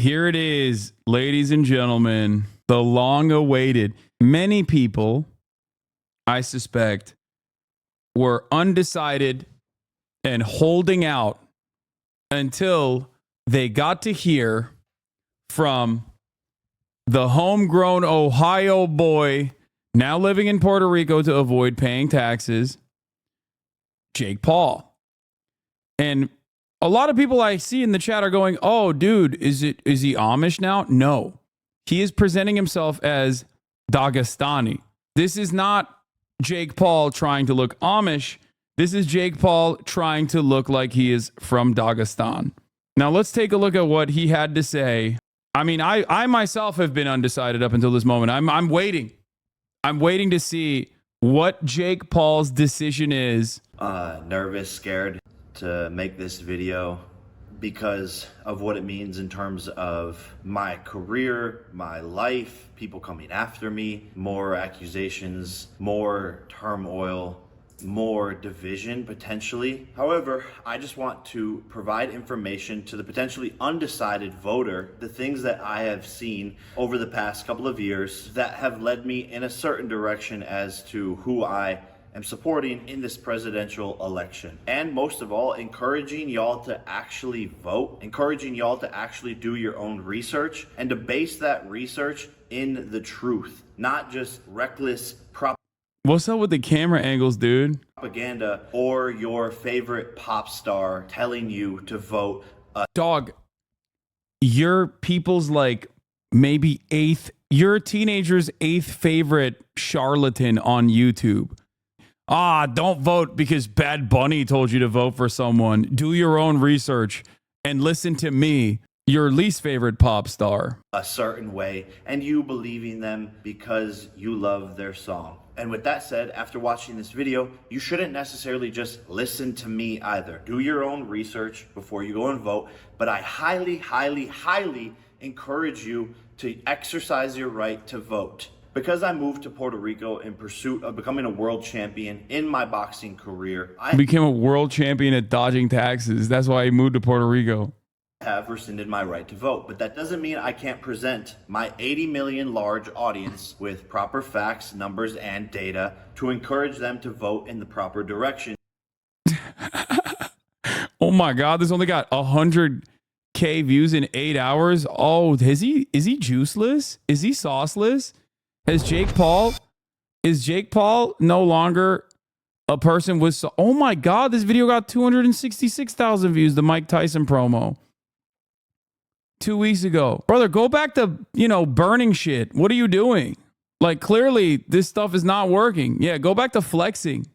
Here it is, ladies and gentlemen, the long-awaited. Many people, I suspect, were undecided and holding out until they got to hear from the homegrown Ohio boy, now living in Puerto Rico to avoid paying taxes, Jake Paul. And a lot of people I see in the chat are going, oh, dude, is he Amish now? No. He is presenting himself as Dagestani. This is not Jake Paul trying to look Amish. This is Jake Paul trying to look like he is from Dagestan. Now, let's take a look at what he had to say. I mean, I myself have been undecided up until this moment. I'm waiting. I'm waiting to see what Jake Paul's decision is. Nervous, scared to make this video because of what it means in terms of my career, my life, people coming after me, more accusations, more turmoil, more division potentially. However, I just want to provide information to the potentially undecided voter, the things that I have seen over the past couple of years that have led me in a certain direction as to who I am supporting in this presidential election. And most of all, encouraging y'all to actually vote, encouraging y'all to actually do your own research and to base that research in the truth, not just reckless What's up with the camera angles, dude? Propaganda or your favorite pop star telling you to vote. Dog, your people's like maybe your teenager's eighth favorite charlatan on YouTube. Don't vote because Bad Bunny told you to vote for someone. Do your own research and listen to me, your least favorite pop star. A certain way, and you believing them because you love their song. And with that said, after watching this video, you shouldn't necessarily just listen to me either. Do your own research before you go and vote. But I highly, highly, highly encourage you to exercise your right to vote. Because I moved to Puerto Rico in pursuit of becoming a world champion in my boxing career, I became a world champion at dodging taxes. That's why he moved to Puerto Rico. Have rescinded my right to vote, but that doesn't mean I can't present my 80 million large audience with proper facts, numbers, and data to encourage them to vote in the proper direction. Oh my God, this only got 100K views in 8 hours. Oh, is he juiceless? Is he sauceless? Is Jake Paul no longer a person with, oh my God, this video got 266,000 views, the Mike Tyson promo. 2 weeks ago. Brother, go back to, burning shit. What are you doing? Like, clearly, this stuff is not working. Yeah, go back to flexing.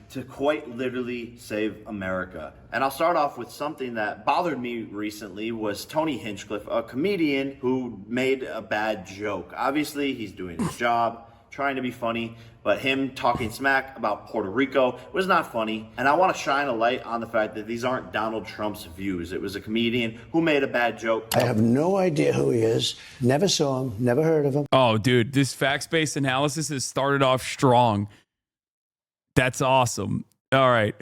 To quite literally save America. And I'll start off with something that bothered me recently was Tony Hinchcliffe, a comedian who made a bad joke. Obviously, he's doing his job, trying to be funny, but him talking smack about Puerto Rico was not funny. And I want to shine a light on the fact that these aren't Donald Trump's views. It was a comedian who made a bad joke. I have no idea who he is. Never saw him. Never heard of him. Oh, dude, this facts-based analysis has started off strong. That's awesome. All right.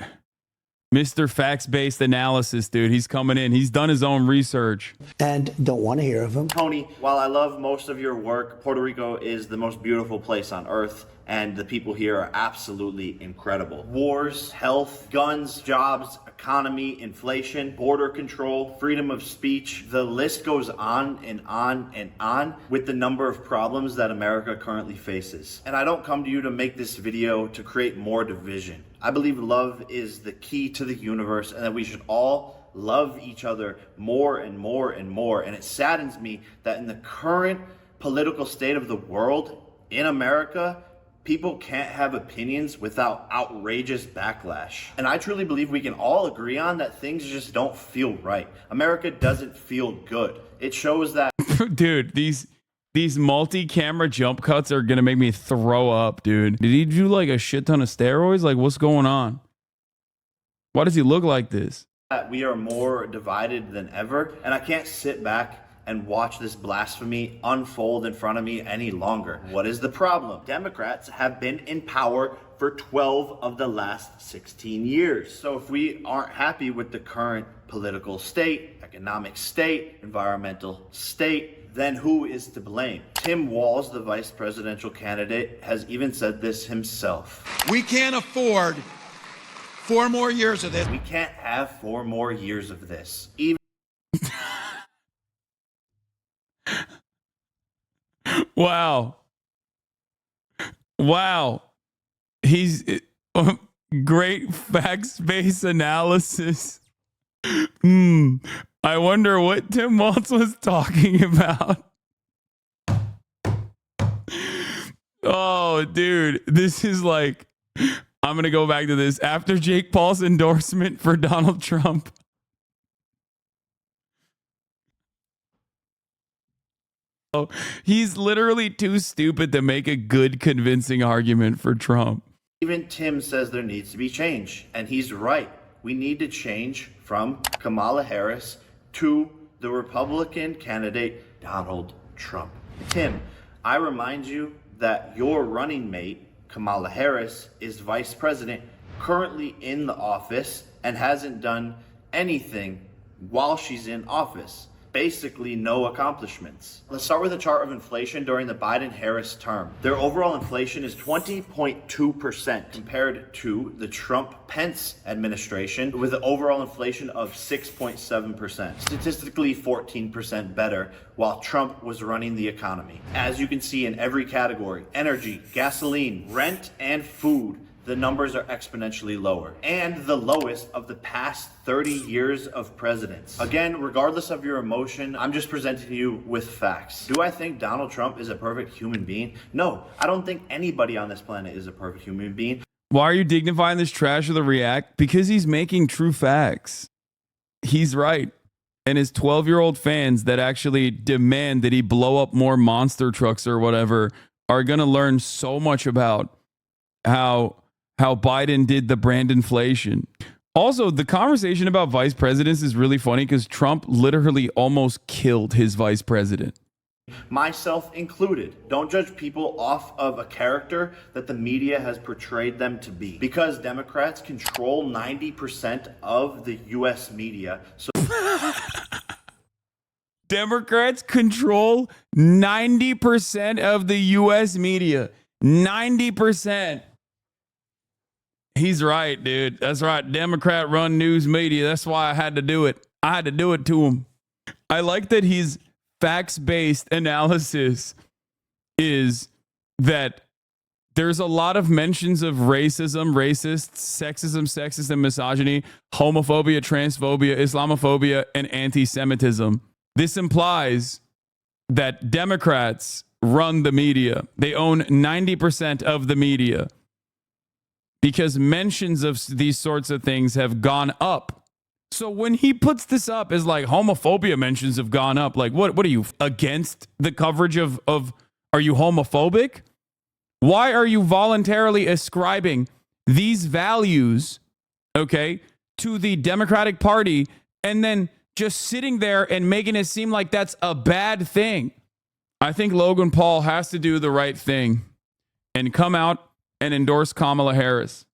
Mr. Facts-based analysis, dude. He's coming in. He's done his own research. And don't want to hear of him. Tony, while I love most of your work, Puerto Rico is the most beautiful place on earth, and the people here are absolutely incredible. Wars, health, guns, jobs, economy, inflation, border control, freedom of speech. The list goes on and on and on with the number of problems that America currently faces. And I don't come to you to make this video to create more division. I believe love is the key to the universe and that we should all love each other more and more and more. And it saddens me that in the current political state of the world in America, people can't have opinions without outrageous backlash. And I truly believe we can all agree on that things just don't feel right. America doesn't feel good. It shows that... Dude, these multi-camera jump cuts are going to make me throw up, dude. Did he do like a shit ton of steroids? Like, what's going on? Why does he look like this? We are more divided than ever, and I can't sit back and watch this blasphemy unfold in front of me any longer. What is the problem? Democrats have been in power for 12 of the last 16 years. So if we aren't happy with the current political state, economic state, environmental state, then who is to blame? Tim Walz, the vice presidential candidate, has even said this himself. We can't afford 4 more years of this. We can't have 4 more years of this. Even Wow. He's great facts-based analysis. I wonder what Tim Walz was talking about. Oh, dude, this is like, I'm going to go back to this. After Jake Paul's endorsement for Donald Trump. Oh, he's literally too stupid to make a good, convincing argument for Trump. Even Tim says there needs to be change, and he's right. We need to change from Kamala Harris to the Republican candidate, Donald Trump. Tim, I remind you that your running mate, Kamala Harris, is vice president, currently in the office, and hasn't done anything while she's in office. Basically no accomplishments. Let's start with a chart of inflation during the Biden-Harris term. Their overall inflation is 20.2% compared to the Trump-Pence administration with an overall inflation of 6.7%. Statistically 14% better while Trump was running the economy. As you can see in every category, energy, gasoline, rent, and food, the numbers are exponentially lower and the lowest of the past 30 years of presidents. Again, regardless of your emotion, I'm just presenting you with facts. Do I think Donald Trump is a perfect human being? No, I don't think anybody on this planet is a perfect human being. Why are you dignifying this trash with a react? Because he's making true facts. He's right. And his 12-year-old fans that actually demand that he blow up more monster trucks or whatever are going to learn so much about how Biden did the brand inflation. Also, the conversation about vice presidents is really funny because Trump literally almost killed his vice president. Myself included. Don't judge people off of a character that the media has portrayed them to be. Because Democrats control 90% of the U.S. media. So Democrats control 90% of the U.S. media. 90%. He's right, dude. That's right. Democrat run news media. That's why I had to do it. I had to do it to him. I like that his facts-based analysis is that there's a lot of mentions of racism, racists, sexism, sexist and misogyny, homophobia, transphobia, Islamophobia, and anti-Semitism. This implies that Democrats run the media. They own 90% of the media. Because mentions of these sorts of things have gone up. So when he puts this up as like homophobia mentions have gone up, like what are you against the coverage of are you homophobic? Why are you voluntarily ascribing these values, okay, to the Democratic Party and then just sitting there and making it seem like that's a bad thing? I think Logan Paul has to do the right thing and come out and endorse Kamala Harris.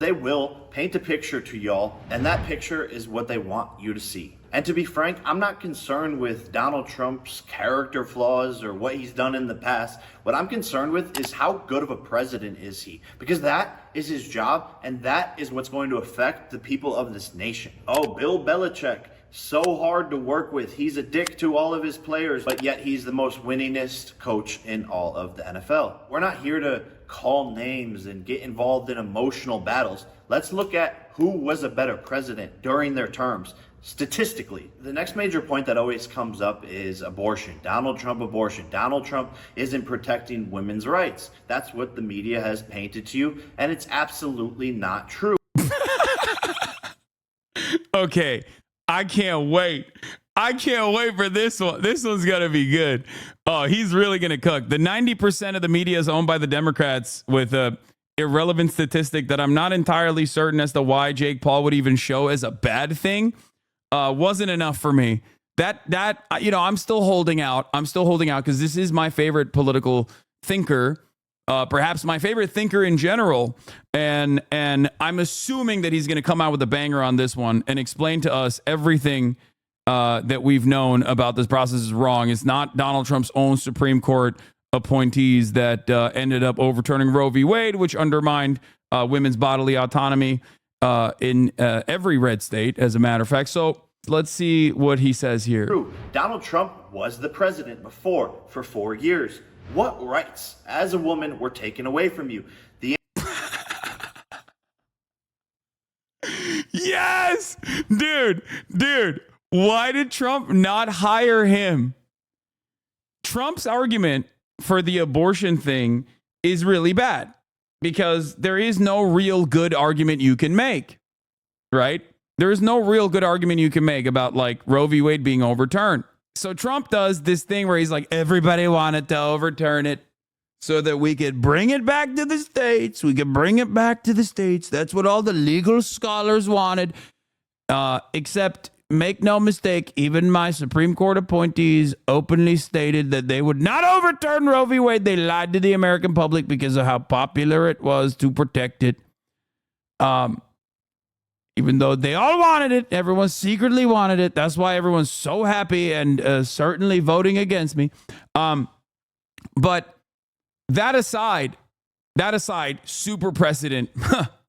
They will paint a picture to y'all, and that picture is what they want you to see. And to be frank, I'm not concerned with Donald Trump's character flaws or what he's done in the past. What I'm concerned with is how good of a president is he? Because that is his job, and that is what's going to affect the people of this nation. Oh, Bill Belichick. So hard to work with. He's a dick to all of his players, but yet he's the most winningest coach in all of the NFL. We're not here to call names and get involved in emotional battles. Let's look at who was a better president during their terms. Statistically, the next major point that always comes up is abortion. Donald Trump abortion. Donald Trump isn't protecting women's rights. That's what the media has painted to you, and it's absolutely not true. Okay. I can't wait. I can't wait for this one. This one's going to be good. Oh, he's really going to cook. The 90% of the media is owned by the Democrats with a irrelevant statistic that I'm not entirely certain as to why Jake Paul would even show as a bad thing. Wasn't enough for me. That I'm still holding out. I'm still holding out because this is my favorite political thinker. perhaps my favorite thinker in general. And I'm assuming that he's going to come out with a banger on this one and explain to us everything that we've known about this process is wrong. It's not Donald Trump's own Supreme Court appointees that ended up overturning Roe v. Wade, which undermined women's bodily autonomy in every red state, as a matter of fact. So let's see what he says here. True. Donald Trump was the president before for 4 years. What rights as a woman were taken away from you? The Yes, dude. Why did Trump not hire him? Trump's argument for the abortion thing is really bad because there is no real good argument you can make, right? There is no real good argument you can make about like Roe v. Wade being overturned. So Trump does this thing where he's like, everybody wanted to overturn it so that we could bring it back to the states. We could bring it back to the states. That's what all the legal scholars wanted. Except, make no mistake, even my Supreme Court appointees openly stated that they would not overturn Roe v. Wade. They lied to the American public because of how popular it was to protect it. Even though they all wanted it, everyone secretly wanted it. That's why everyone's so happy and certainly voting against me. But that aside, super precedent,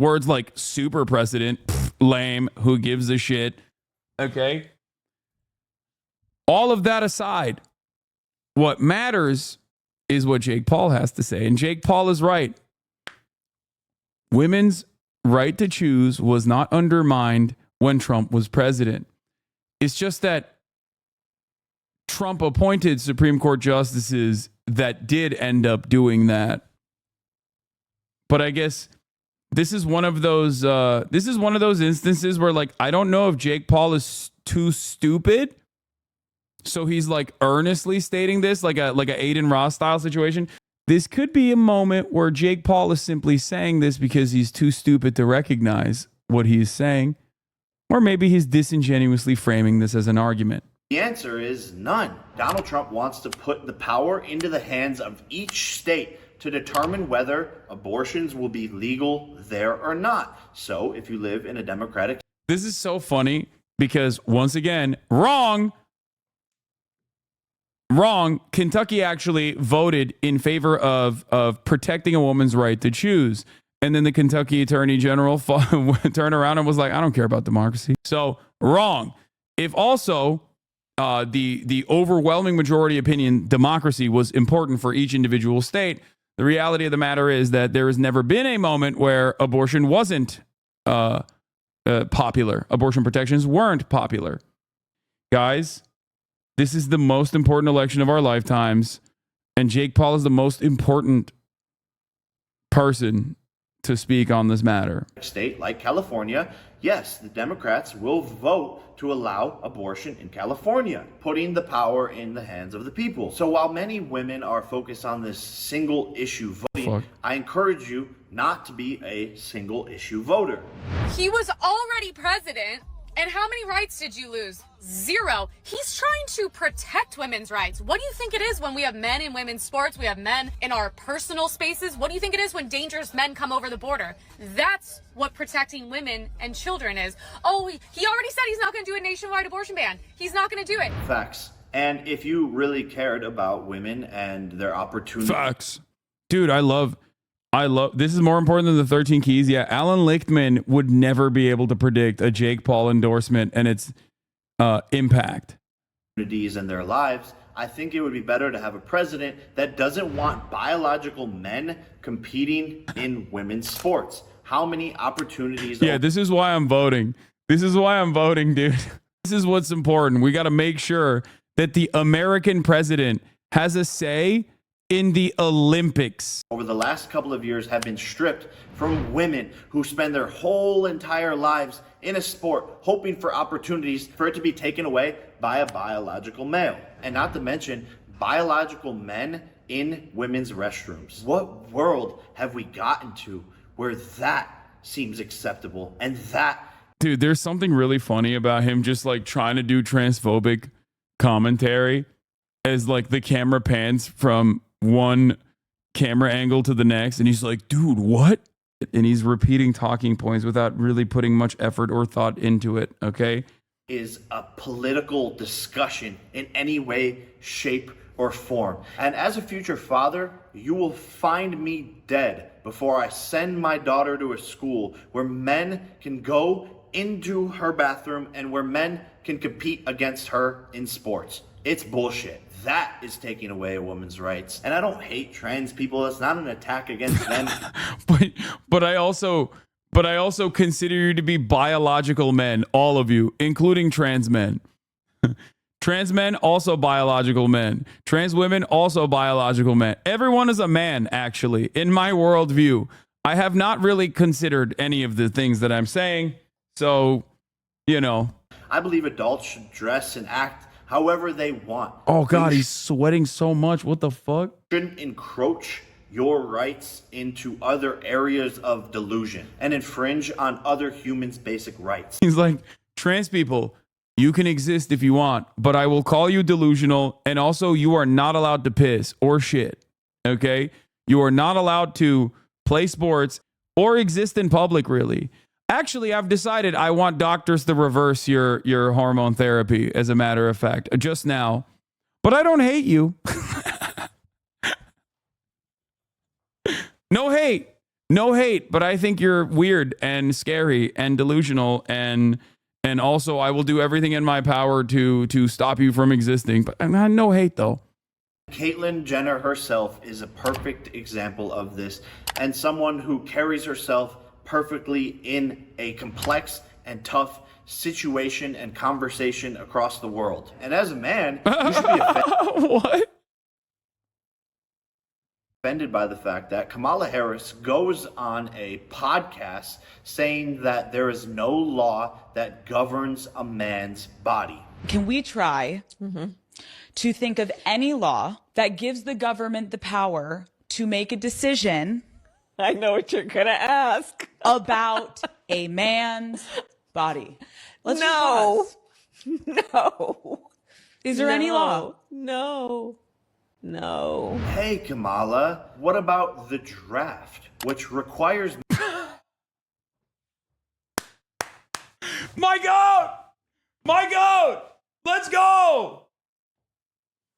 words like super precedent, lame, who gives a shit, okay? All of that aside, what matters is what Jake Paul has to say. And Jake Paul is right. Women's right to choose was not undermined when Trump was president. It's just that Trump appointed Supreme Court justices that did end up doing that. But I guess this is one of those instances where, like, I don't know if Jake Paul is too stupid, so he's like earnestly stating this like a Aiden Ross style situation. This could be a moment where Jake Paul is simply saying this because he's too stupid to recognize what he's saying. Or maybe he's disingenuously framing this as an argument. The answer is none. Donald Trump wants to put the power into the hands of each state to determine whether abortions will be legal there or not. So if you live in a Democratic... This is so funny because, once again, wrong. Kentucky actually voted in favor of protecting a woman's right to choose. And then the Kentucky Attorney General turned around and was like, I don't care about democracy. So wrong. If also the overwhelming majority opinion democracy was important for each individual state, the reality of the matter is that there has never been a moment where abortion wasn't popular. Abortion protections weren't popular. Guys, this is the most important election of our lifetimes, and Jake Paul is the most important person to speak on this matter. State like California, yes, the Democrats will vote to allow abortion in California, putting the power in the hands of the people. So while many women are focused on this single issue voting, I encourage you not to be a single issue voter. He was already president. And how many rights did you lose? 0. He's trying to protect women's rights. What do you think it is when we have men in women's sports? We have men in our personal spaces. What do you think it is when dangerous men come over the border? That's what protecting women and children is. Oh, he already said he's not going to do a nationwide abortion ban. He's not going to do it. Facts. And if you really cared about women and their opportunity... Facts. Dude, I love this is more important than the 13 keys. Yeah, Alan Lichtman would never be able to predict a Jake Paul endorsement and its impact. ...in their lives, I think it would be better to have a president that doesn't want biological men competing in women's sports. How many opportunities... Yeah, this is why I'm voting. This is why I'm voting, dude. This is what's important. We got to make sure that the American president has a say in the Olympics. Over the last couple of years have been stripped from women who spend their whole entire lives in a sport hoping for opportunities for it to be taken away by a biological male. And not to mention biological men in women's restrooms. What world have we gotten to where that seems acceptable and that... Dude, there's something really funny about him just like trying to do transphobic commentary as like the camera pans from one camera angle to the next, and he's like, dude, what? And he's repeating talking points without really putting much effort or thought into it, okay? Is a political discussion in any way, shape, or form. And as a future father, you will find me dead before I send my daughter to a school where men can go into her bathroom and where men can compete against her in sports. It's bullshit. That is taking away a woman's rights. And I don't hate trans people. It's not an attack against them. but I also consider you to be biological men, all of you, including trans men. Trans men, also biological men. Trans women, also biological men. Everyone is a man, actually, in my worldview. I have not really considered any of the things that I'm saying. So, you know. I believe adults should dress and act however they want. Oh, God, he's sweating so much. What the fuck? Shouldn't encroach your rights into other areas of delusion and infringe on other humans' basic rights. He's like, trans people, you can exist if you want, but I will call you delusional, and also you are not allowed to piss or shit, okay? You are not allowed to play sports or exist in public, really. Actually, I've decided I want doctors to reverse your hormone therapy, as a matter of fact, just now. But I don't hate you. No hate. No hate, but I think you're weird and scary and delusional, and also I will do everything in my power to stop you from existing. But no hate, though. Caitlyn Jenner herself is a perfect example of this, and someone who carries herself perfectly in a complex and tough situation and conversation across the world. And as a man, you should be offended by the fact that Kamala Harris goes on a podcast saying that there is no law that governs a man's body. Can we try to think of any law that gives the government the power to make a decision? I know what you're going to ask. About a man's body. Let's No. Is there any law? No. Hey, Kamala, what about the draft, which requires... My goat! My goat! Let's go!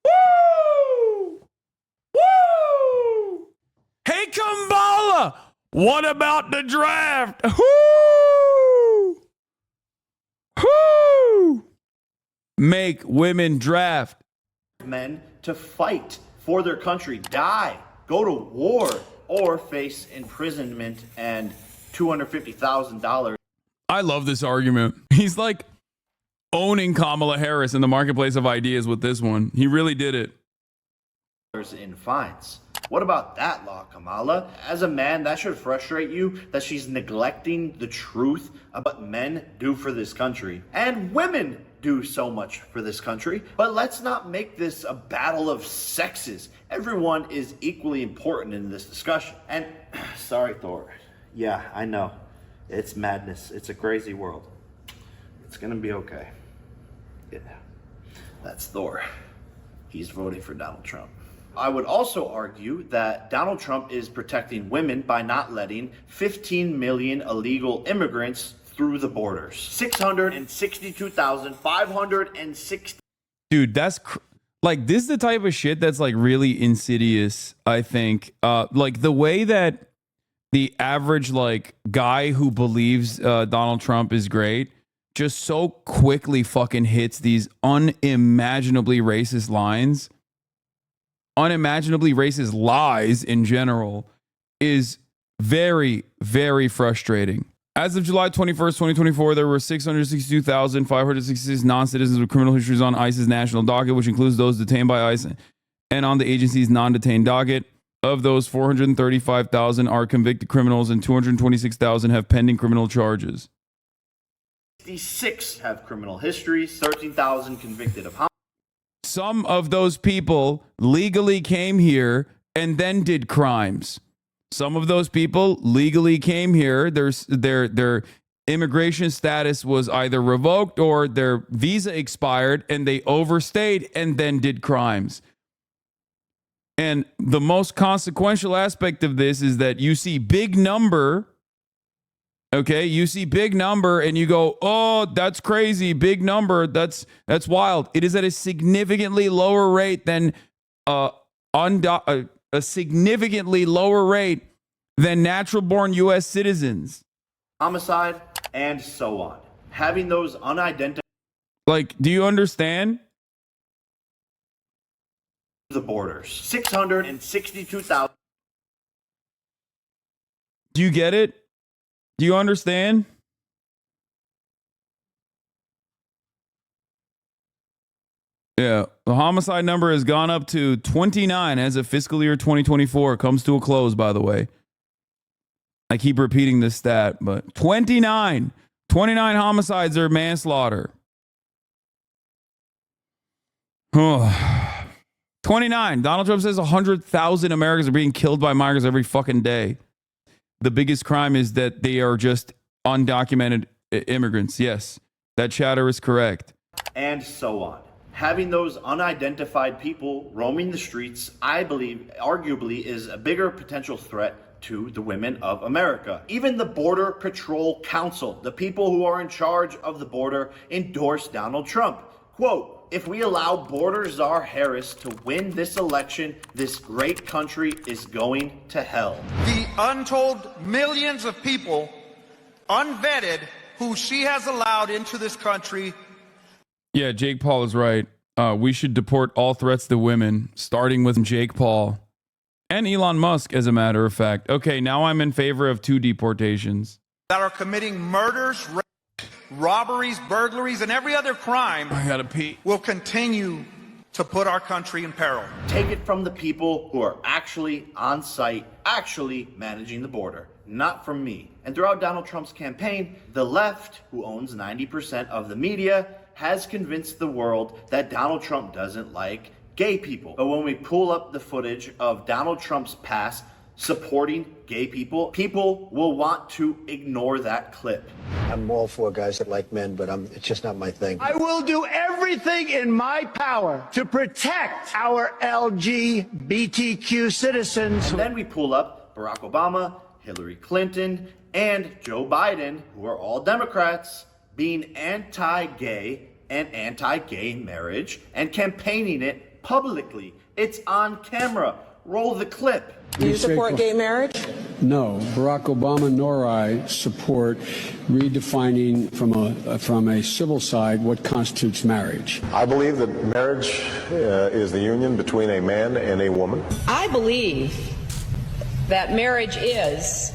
Woo! Woo! Hey, Kamala! What about the draft? Woo! Woo! Make women draft. Men to fight for their country, die, go to war, or face imprisonment and $250,000. I love this argument. He's like owning Kamala Harris in the marketplace of ideas with this one. He really did it. In fines. What about that law, Kamala? As a man, that should frustrate you that she's neglecting the truth about what men do for this country. And women do so much for this country. But let's not make this a battle of sexes. Everyone is equally important in this discussion. And sorry, Thor. Yeah, I know. It's madness. It's a crazy world. It's gonna be okay. Yeah. That's Thor. He's voting for Donald Trump. I would also argue that Donald Trump is protecting women by not letting 15 million illegal immigrants through the borders. 662,560. Dude, that's like, this is the type of shit that's like really insidious, I think. Like the way that the average like guy who believes Donald Trump is great just so quickly fucking hits these unimaginably racist lines, unimaginably racist lies in general, is very, very frustrating. As of July 21st, 2024, there were 662,566 non-citizens with criminal histories on ICE's national docket, which includes those detained by ICE and on the agency's non-detained docket. Of those, 435,000 are convicted criminals and 226,000 have pending criminal charges. 66 have criminal histories, 13,000 convicted of homicide. Some of those people legally came here and then did crimes. Some of those people legally came here. Their immigration status was either revoked or their visa expired and they overstayed and then did crimes. And the most consequential aspect of this is that you see big number. Okay, you see big number and you go, oh, that's crazy, big number, that's wild. It is at a significantly lower rate than a significantly lower rate than natural-born U.S. citizens. Homicide and so on. Having those unidentified Like, do you understand? the borders. 662,000. Do you get it? Do you understand? Yeah, the homicide number has gone up to 29 as of fiscal year 2024. It comes to a close, by the way. I keep repeating this stat, but 29 homicides are manslaughter. 29. Donald Trump says 100,000 Americans are being killed by migrants every fucking day. The biggest crime is that they are just undocumented immigrants. Yes, that chatter is correct. And so on. Having those unidentified people roaming the streets, I believe, arguably, is a bigger potential threat to the women of America. Even the Border Patrol Council, the people who are in charge of the border, endorsed Donald Trump. Quote, if we allow Border Czar Harris to win this election, this great country is going to hell. The untold millions of people, unvetted, who she has allowed into this country. Yeah, Jake Paul is right. We should deport all threats to women, starting with Jake Paul and Elon Musk, as a matter of fact. Okay, now I'm in favor of 2 deportations. That are committing murders, robberies, burglaries, and every other crime. I gotta pee. Will continue to put our country in peril. Take it from the people who are actually on site, actually managing the border, not from me. And throughout Donald Trump's campaign, the left, who owns 90% of the media, has convinced the world that Donald Trump doesn't like gay people. But when we pull up the footage of Donald Trump's past supporting gay people, people will want to ignore that clip. I'm all for guys that like men, but it's just not my thing. I will do everything in my power to protect our LGBTQ citizens. And then we pull up Barack Obama, Hillary Clinton, and Joe Biden, who are all Democrats, being anti-gay and anti-gay marriage and campaigning it publicly. It's on camera. Roll the clip. Do you support gay marriage? No, Barack Obama nor I support redefining from a civil side what constitutes marriage. I believe that marriage is the union between a man and a woman. I believe that marriage is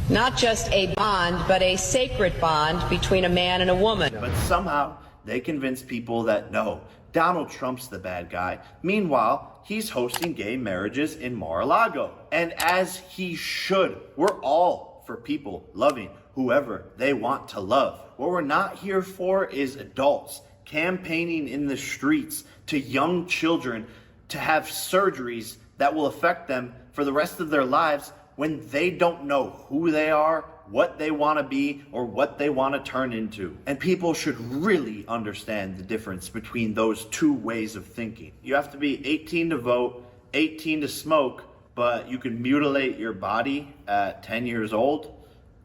not just a bond, but a sacred bond between a man and a woman. But somehow they convince people that no, Donald Trump's the bad guy. Meanwhile, he's hosting gay marriages in Mar-a-Lago. And as he should. We're all for people loving whoever they want to love. What we're not here for is adults campaigning in the streets to young children to have surgeries that will affect them for the rest of their lives when they don't know who they are, what they want to be, or what they want to turn into. And people should really understand the difference between those two ways of thinking. You have to be 18 to vote, 18 to smoke, but you can mutilate your body at 10 years old.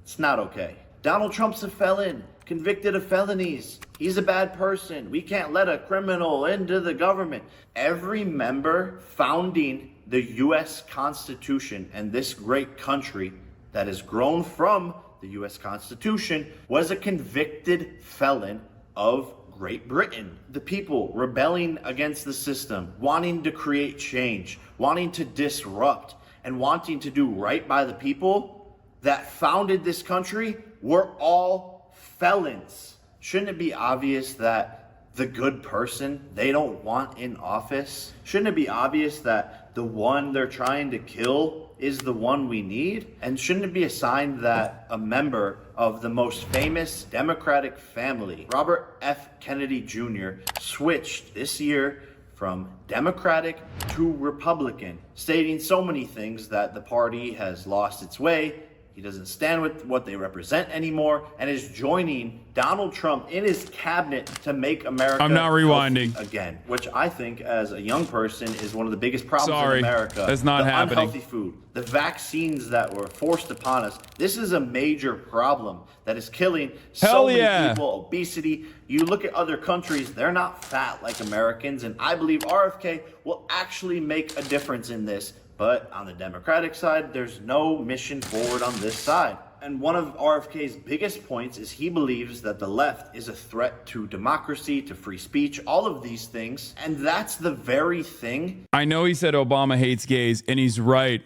It's not okay. Donald Trump's a felon, convicted of felonies. He's a bad person. We can't let a criminal into the government. Every member founding the U.S. Constitution and this great country that has grown from the U.S. Constitution was a convicted felon of Great Britain. The people rebelling against the system, wanting to create change, wanting to disrupt, and wanting to do right by the people that founded this country were all felons. Shouldn't it be obvious that the good person they don't want in office? Shouldn't it be obvious that the one they're trying to kill is the one we need? And shouldn't it be a sign that a member of the most famous Democratic family, Robert F. Kennedy Jr., switched this year from Democratic to Republican, stating so many things that the party has lost its way, he doesn't stand with what they represent anymore, and is joining Donald Trump in his cabinet to make America I'm not rewinding again, which I think as a young person is one of the biggest problems Sorry, in America. that's not happening. Unhealthy food, the vaccines that were forced upon us. This is a major problem that is killing so many people. Obesity. You look at other countries, they're not fat like Americans, and I believe RFK will actually make a difference in this. But on the Democratic side, there's no mission forward on this side. And one of RFK's biggest points is he believes that the left is a threat to democracy, to free speech, all of these things. And that's the very thing. I know he said Obama hates gays, and he's right.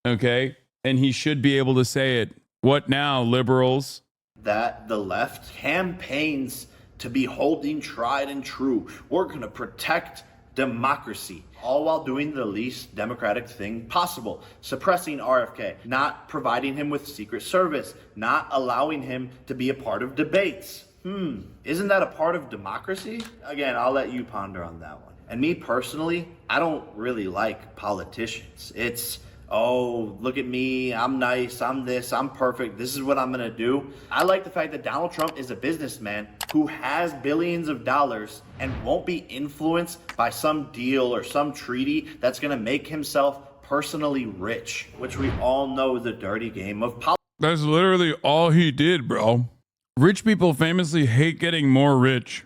Okay? And he should be able to say it. What now, liberals? That the left campaigns to be holding tried and true. We're going to protect democracy, all while doing the least democratic thing possible, suppressing RFK, not providing him with Secret Service, not allowing him to be a part of debates. Isn't that a part of democracy? Again, I'll let you ponder on that one. And me personally, I don't really like politicians. It's, oh, look at me, I'm nice, I'm this, I'm perfect, this is what I'm gonna do. I like the fact that Donald Trump is a businessman who has billions of dollars and won't be influenced by some deal or some treaty that's gonna make himself personally rich, which we all know the dirty game of politics. That's literally all he did, bro. Rich people famously hate getting more rich.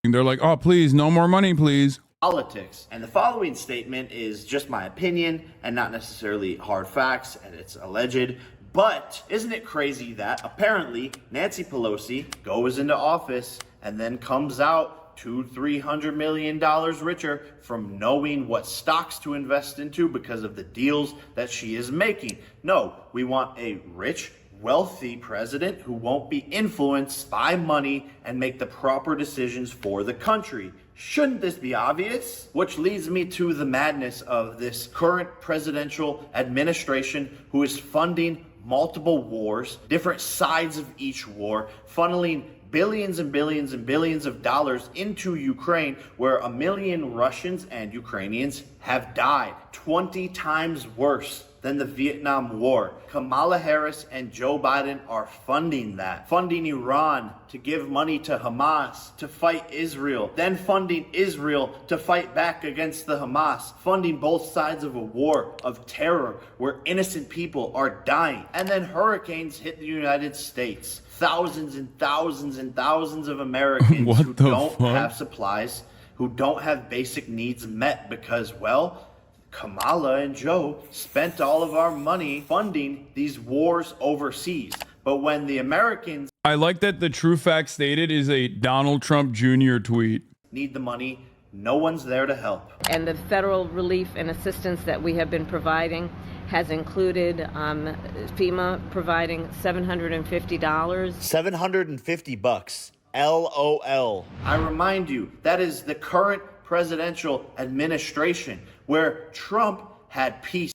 And they're like, oh, please, no more money, please. Politics. And the following statement is just my opinion and not necessarily hard facts, and it's alleged. But isn't it crazy that apparently Nancy Pelosi goes into office and then comes out $200-300 million richer from knowing what stocks to invest into because of the deals that she is making? No, we want a rich, wealthy president who won't be influenced by money and make the proper decisions for the country. Shouldn't this be obvious? Which leads me to the madness of this current presidential administration who is funding multiple wars, different sides of each war, funneling billions and billions and billions of dollars into Ukraine, where 1 million Russians and Ukrainians have died, 20 times worse than the Vietnam War. Kamala Harris and Joe Biden are funding that, funding Iran to give money to Hamas to fight Israel, then funding Israel to fight back against the Hamas, funding both sides of a war of terror where innocent people are dying. And then hurricanes hit the United States. Thousands and thousands and thousands of Americans who don't have supplies, who don't have basic needs met because, well, Kamala and Joe spent all of our money funding these wars overseas. But when the Americans... I like that the true fact stated is a Donald Trump Jr. tweet. ...need the money, no one's there to help. And the federal relief and assistance that we have been providing has included FEMA providing $750. $750. LOL. I remind you, that is the current presidential administration where Trump had peace.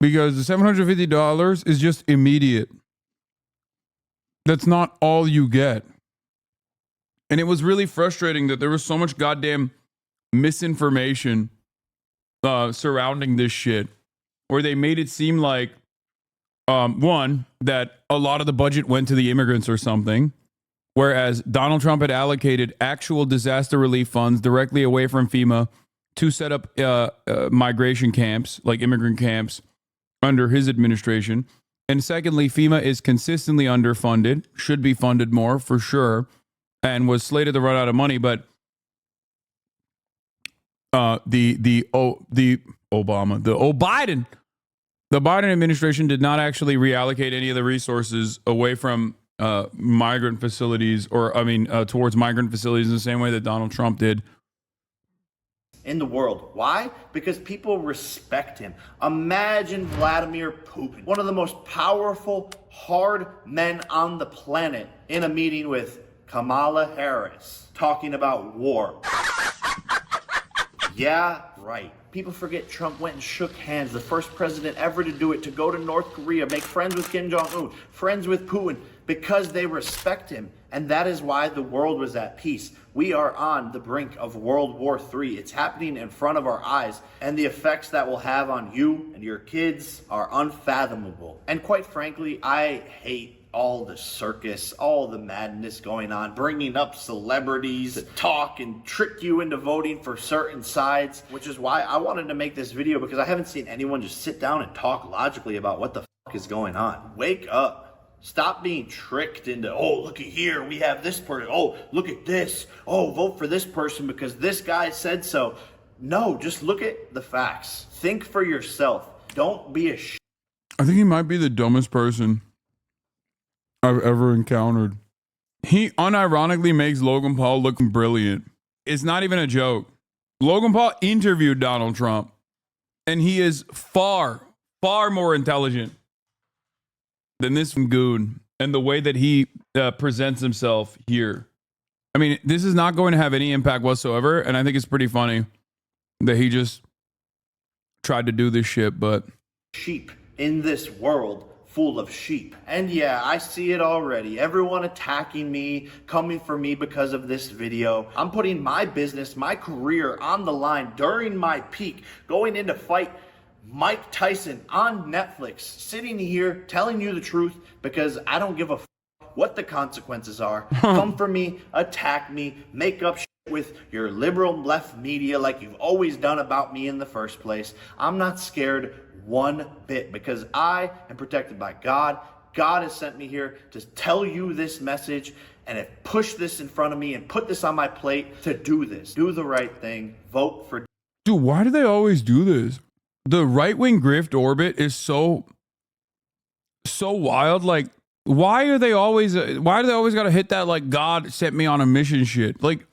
Because the $750 is just immediate. That's not all you get. And it was really frustrating that there was so much goddamn misinformation surrounding this shit, where they made it seem like, one, that a lot of the budget went to the immigrants or something, whereas Donald Trump had allocated actual disaster relief funds directly away from FEMA to set up migration camps, like immigrant camps, under his administration. And secondly, FEMA is consistently underfunded, should be funded more for sure, and was slated to run out of money. But the Biden administration did not actually reallocate any of the resources away from migrant facilities, towards migrant facilities in the same way that Donald Trump did. In the world. Why? Because people respect him. Imagine Vladimir Putin, one of the most powerful, hard men on the planet, in a meeting with Kamala Harris, talking about war. Yeah, right. People forget Trump went and shook hands, the first president ever to do it, to go to North Korea, make friends with Kim Jong-un, friends with Putin, because they respect him. And that is why the world was at peace. We are on the brink of World War III. It's happening in front of our eyes, and the effects that will have on you and your kids are unfathomable. And quite frankly, I hate all the circus, all the madness going on, bringing up celebrities to talk and trick you into voting for certain sides, which is why I wanted to make this video, because I haven't seen anyone just sit down and talk logically about what the fuck is going on. Wake up. Stop being tricked into, oh, look at here, we have this person. Oh, look at this. Oh, vote for this person because this guy said so. No, just look at the facts. Think for yourself. Don't be a I think he might be the dumbest person I've ever encountered. He unironically makes Logan Paul look brilliant. It's not even a joke. Logan Paul interviewed Donald Trump, and he is far, far more intelligent than this goon and the way that he presents himself here. I mean, this is not going to have any impact whatsoever, and I think it's pretty funny that he just tried to do this shit, but... sheep in this world full of sheep. And yeah, I see it already. Everyone attacking me, coming for me because of this video. I'm putting my business, my career on the line during my peak, going in to fight Mike Tyson on Netflix, sitting here telling you the truth because I don't give a what the consequences are. Come for me, attack me, make up shit with your liberal left media like you've always done about me in the first place. I'm not scared one bit because I am protected by God. God has sent me here to tell you this message and have pushed this in front of me and put this on my plate to do this. Do the right thing. Vote for... Dude, why do they always do this? The right-wing grift orbit is so wild. Like, why do they always got to hit that, like, God sent me on a mission shit? Like,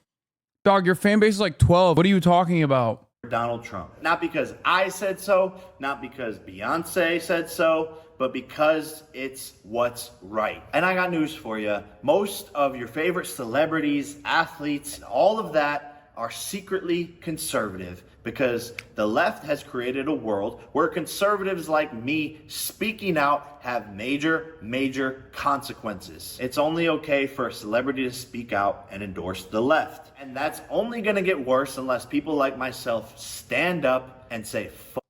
dog, your fan base is like 12. What are you talking about? Donald Trump. Not because I said so, not because Beyonce said so, but because it's what's right. And I got news for you. Most of your favorite celebrities, athletes, all of that are secretly conservative because the left has created a world where conservatives like me speaking out have major consequences. It's only okay for a celebrity to speak out and endorse the left. And that's only gonna get worse unless people like myself stand up and say, fuck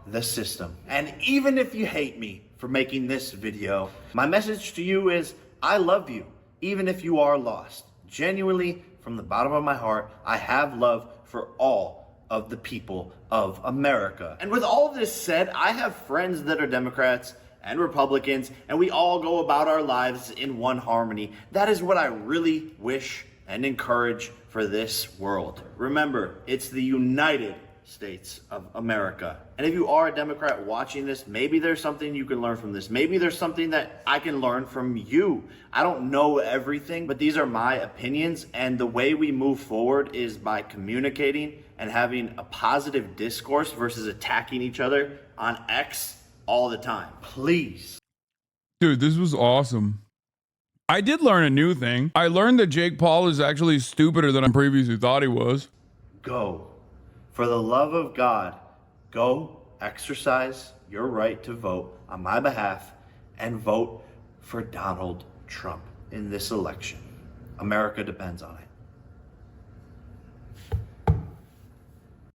the system. And even if you hate me for making this video, my message to you is, I love you, even if you are lost. Genuinely, from the bottom of my heart, I have love for all of the people of America. And with all of this said, I have friends that are Democrats and Republicans, and we all go about our lives in one harmony. That is what I really wish and encourage for this world. Remember, it's the United States of America. And if you are a Democrat watching this, maybe there's something you can learn from this. Maybe there's something that I can learn from you. I don't know everything, but these are my opinions. And the way we move forward is by communicating and having a positive discourse versus attacking each other on X all the time. Please. Dude, this was awesome. I did learn a new thing. I learned that Jake Paul is actually stupider than I previously thought he was. Go. For the love of God, go exercise your right to vote on my behalf and vote for Donald Trump in this election. America depends on it.